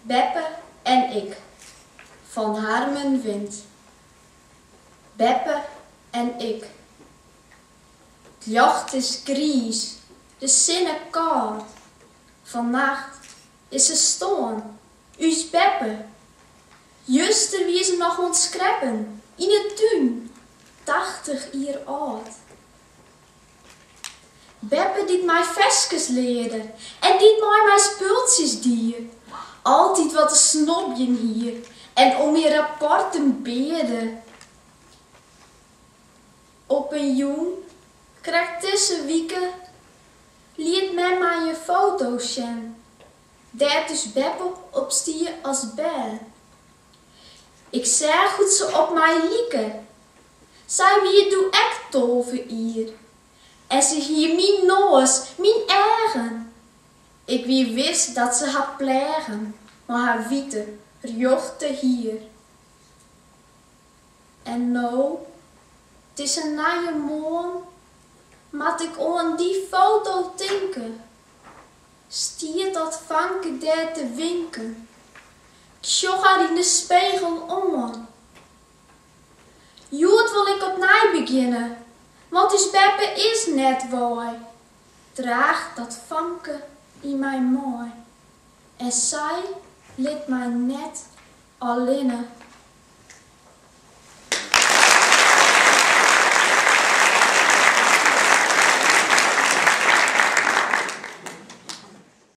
Beppe en ik van Harmen Wind. Beppe en ik. Het jacht is gries, de zinnen koud. Vannacht is ze stoorn, us Beppe. Juster wie ze nog ontskreppen, in het tuin, 80 jaar oud. Beppe die mij vestjes leerde en die mij spultjes die. Altijd wat te snobjen hier en om je rapporten beden. Op een jong krijgt tussen wieken liet men mij je foto's zien. Daar dus Beppe op stier als bel. Ik zeg goed ze op mij lieken. Zij wie doe ek tove hier. En ze hier mijn noos, mijn eigen. Ik wie wist dat ze had plegen, maar haar witte rjochte hier. En nou, het is een naaie morgen, mat ik aan die foto denken. Stier dat vanke daar te winken. Ik sjog haar in de spiegel aan. Joet wil ik opnieuw beginnen, want dus Beppe is net waai. Draag dat vanke in mij mooi. En zij liet mij net alleen.